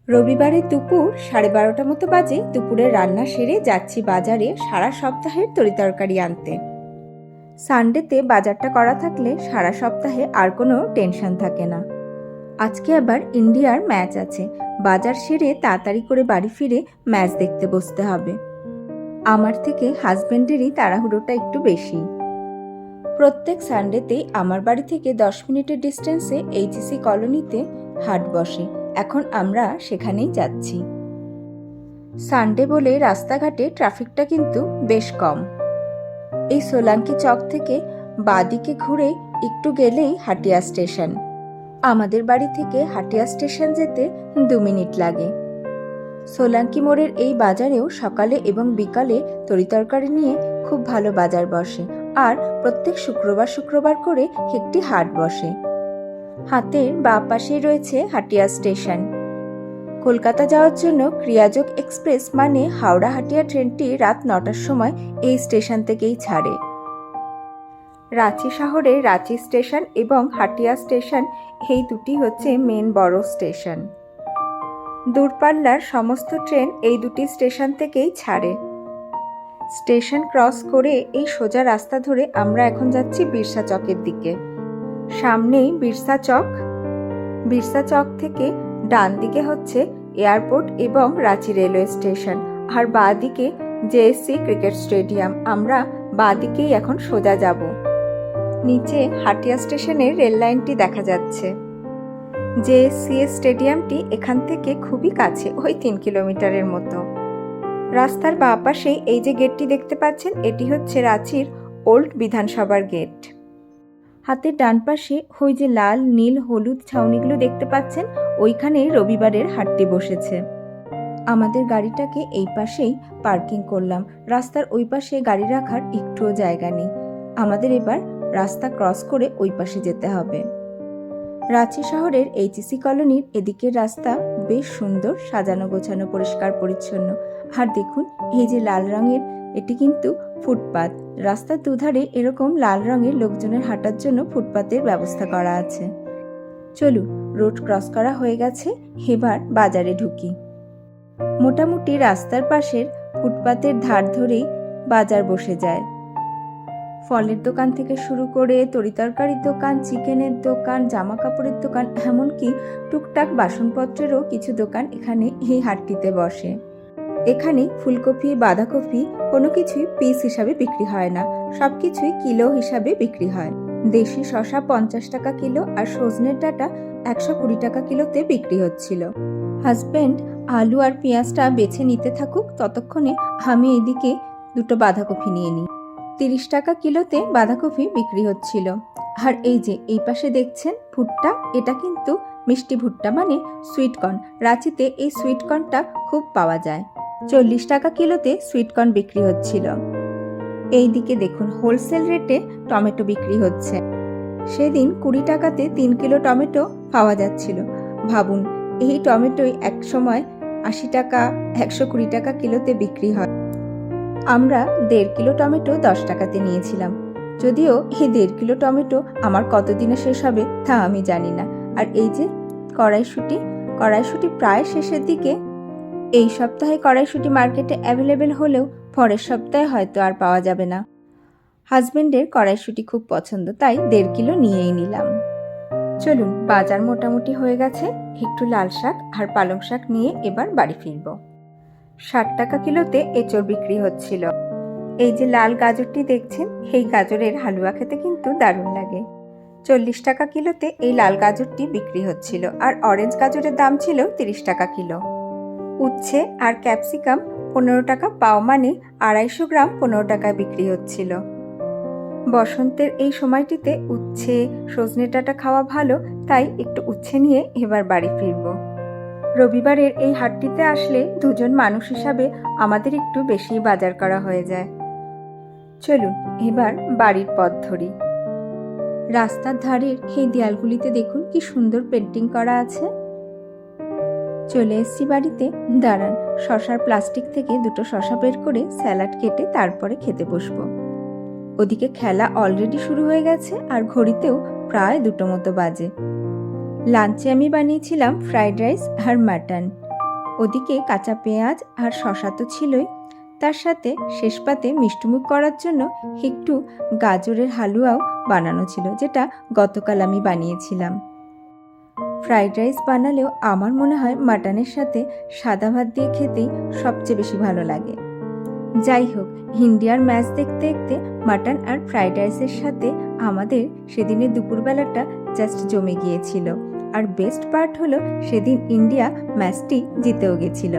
রবিবারের দুপুর 12:30 মতো বাজে। দুপুরে রান্না সেরে যাচ্ছি বাজারে সারা সপ্তাহের তরিতরকারি আনতে। সানডেতে বাজারটা করা থাকলে সারা সপ্তাহে আর কোনো টেনশন থাকে না। আজকে আবার ইন্ডিয়ার ম্যাচ আছে। বাজার সেরে তাড়াতাড়ি করে বাড়ি ফিরে ম্যাচ দেখতে বসতে হবে। আমার থেকে হাজবেন্ডেরই তাড়াহুড়োটা একটু বেশি। প্রত্যেক সানডেতেই আমার বাড়ি থেকে 10 মিনিটের ডিস্টেন্সে এইচএসি কলোনিতে হাট বসে। এখন আমরা সেখানেই যাচ্ছি। সানডে বলে রাস্তাঘাটে ট্রাফিকটা কিন্তু বেশ কম। এই সোলাঙ্কি চক থেকে বাঁদিকে ঘুরে একটু গেলেই হাটিয়া স্টেশন। আমাদের বাড়ি থেকে হাটিয়া স্টেশন যেতে 2 মিনিট লাগে। সোলাঙ্কি মোড়ের এই বাজারেও সকালে এবং বিকালে তরিতরকারি নিয়ে খুব ভালো বাজার বসে। আর প্রত্যেক শুক্রবার করে একটি হাট বসে। হাতের বাঁ পাশেই রয়েছে হাটিয়া স্টেশন। কলকাতা যাওয়ার জন্য ক্রিয়াযোগ এক্সপ্রেস মানে হাওড়া হাটিয়া ট্রেনটি রাত 9টার সময় এই স্টেশন থেকেই ছাড়ে। রাঁচি শহরে রাঁচি স্টেশন এবং হাটিয়া স্টেশন এই দুটি হচ্ছে মেন বড় স্টেশন। দূরপাল্লার সমস্ত ট্রেন এই দুটি স্টেশন থেকেই ছাড়ে। স্টেশন ক্রস করে এই সোজা রাস্তা ধরে আমরা এখন যাচ্ছি বিরসা চকের দিকে। সামনেই বিরসা চক। বিরসা চক থেকে ডান দিকে হচ্ছে এয়ারপোর্ট এবং রাঁচি রেলওয়ে স্টেশন, আর বাঁ দিকে জেএসসি ক্রিকেট স্টেডিয়াম। আমরা বাঁ দিকেই এখন সোজা যাব। নিচে হাটিয়া স্টেশনের রেল লাইনটি দেখা যাচ্ছে। জেএসসি স্টেডিয়ামটি এখান থেকে খুবই কাছে, ওই 3 কিলোমিটারের মতো। রাস্তার বাঁ পাশে এই যে গেটটি দেখতে পাচ্ছেন, এটি হচ্ছে রাঁচির ওল্ড বিধানসভার গেট। হাতের ডান পাশে ওই যে লাল নীল হলুদ ছাউনিগুলো দেখতে পাচ্ছেন, ওইখানে রবিবারের হাটটি বসেছে। আমাদের গাড়িটাকে এই পাশেই পার্কিং করলাম। রাস্তার ওই পাশে গাড়ি রাখার একটুও জায়গা নেই। আমাদের এবার রাস্তা ক্রস করে ওই পাশে যেতে হবে। রাঁচি শহরের এইচএসি কলোনির এদিকের রাস্তা বেশ সুন্দর, সাজানো গোছানো, পরিষ্কার পরিচ্ছন্ন। আর দেখুন এই যে লাল রঙের, এটি কিন্তু ফুটপাত। রাস্তার দুধারে এরকম লাল রঙের লোকজনের হাঁটার জন্য ফুটপাতের ব্যবস্থা করা আছে। চলুন, রোড ক্রস করা হয়ে গেছে, এবার বাজারে ঢুকি। মোটামুটি রাস্তার পাশের ফুটপাতের ধার ধরেই বাজার বসে যায়। ফলের দোকান থেকে শুরু করে তরিতরকারির দোকান, চিকেনের দোকান, জামা কাপড়ের দোকান, এমনকি টুকটাক বাসনপত্রেরও কিছু দোকান এখানে এই হাটটিতে বসে। এখানে ফুলকপি, বাঁধাকপি কোনো কিছুই পিস হিসাবে বিক্রি হয় না, সবকিছুই কিলো হিসাবে বিক্রি হয়। দেশি শসা 50 টাকা কিলো আর সজনের ডাঁটা 120 টাকা কিলোতে বিক্রি হচ্ছিল। হাজবেন্ড আলু আর পেঁয়াজটা বেছে নিতে থাকুক, ততক্ষণে আমি এদিকে 2টো বাঁধাকপি নিয়ে নিই। 30 টাকা কিলোতে বাঁধাকপি বিক্রি হচ্ছিল। আর এই যে এই পাশে দেখছেন ভুট্টা, এটা কিন্তু মিষ্টি ভুট্টা মানে সুইটকর্ন। রাঁচিতে এই সুইটকর্নটা খুব পাওয়া যায়। 40 টাকা কিলোতে সুইটকর্ন বিক্রি হচ্ছিল। এই দিকে দেখুন হোলসেল রেটে টমেটো বিক্রি হচ্ছে। সেদিন 20 টাকাতে 3 কিলো টমেটো পাওয়া যাচ্ছিল। ভাবুন, এই টমেটোই এক সময় 80 টাকা 120 টাকা কিলোতে বিক্রি হয়। আমরা 1.5 কিলো টমেটো 10 টাকাতে নিয়েছিলাম। যদিও এই 1.5 কিলো টমেটো আমার কতদিনে শেষ হবে তা আমি জানি না। আর এই যে কড়াইশুঁটি প্রায় শেষের দিকে। এই সপ্তাহে কড়াইশুঁটি মার্কেটে অ্যাভেলেবেল হলেও পরের সপ্তাহে হয়তো আর পাওয়া যাবে না। হাজবেন্ডের কড়াইশুঁটি খুব পছন্দ, তাই 1.5 কিলো নিয়েই নিলাম। চলুন, বাজার মোটামুটি হয়ে গেছে। একটু লাল শাক আর পালং শাক নিয়ে এবার বাড়ি ফিরব। 60 টাকা কিলোতে এঁচড় বিক্রি হচ্ছিল। এই যে লাল গাজরটি দেখছেন, এই গাজরের হালুয়া খেতে কিন্তু দারুণ লাগে। 40 টাকা কিলোতে এই লাল গাজরটি বিক্রি হচ্ছিল। আর অরেঞ্জ গাজরের দাম ছিল 30 টাকা কিলো। উচ্ছে আর ক্যাপসিকাম 15 টাকা পাও, মানে 250 গ্রাম 15 টাকায় বিক্রি হচ্ছিল। বসন্তের এই সময়টিতে উচ্ছে সজনে ডাঁটা খাওয়া ভালো, তাই একটু উচ্ছে নিয়ে এবার বাড়ি ফিরব। রবিবারের এই হাটটিতে আসলে 2 জন মানুষ হিসাবে আমাদের একটু বেশি বাজার করা হয়ে যায়। চলুন এবার বাড়ির পথ ধরি। রাস্তার ধারের এই দেয়ালগুলিতে দেখুন কি সুন্দর পেন্টিং করা আছে। চলে এসেছি বাড়িতে। দাঁড়ান, শশার প্লাস্টিক থেকে 2টো শশা বের করে স্যালাড কেটে তারপরে খেতে বসবো। ওদিকে খেলা অলরেডি শুরু হয়ে গেছে আর ঘড়িতেও প্রায় 2টো মতো বাজে। লাঞ্চে আমি বানিয়েছিলাম ফ্রাইড রাইস আর মাটন। ওদিকে কাঁচা পেঁয়াজ আর শসা তো ছিলই, তার সাথে শেষ পাতে মিষ্টিমুখ করার জন্য একটু গাজরের হালুয়াও বানানো ছিল, যেটা গতকাল আমি বানিয়েছিলাম। ফ্রাইড রাইস বানালেও আমার মনে হয় মাটনের সাথে সাদা ভাত দিয়ে খেতেই সবচেয়ে বেশি ভালো লাগে। যাই হোক, ইন্ডিয়ার ম্যাচ দেখতে দেখতে মাটন আর ফ্রাইড রাইসের সাথে আমাদের সেদিনের দুপুরবেলাটা জাস্ট জমে গিয়েছিল। আর বেস্ট পার্ট হলো সেদিন ইন্ডিয়া ম্যাচটি জিতেও গেছিল।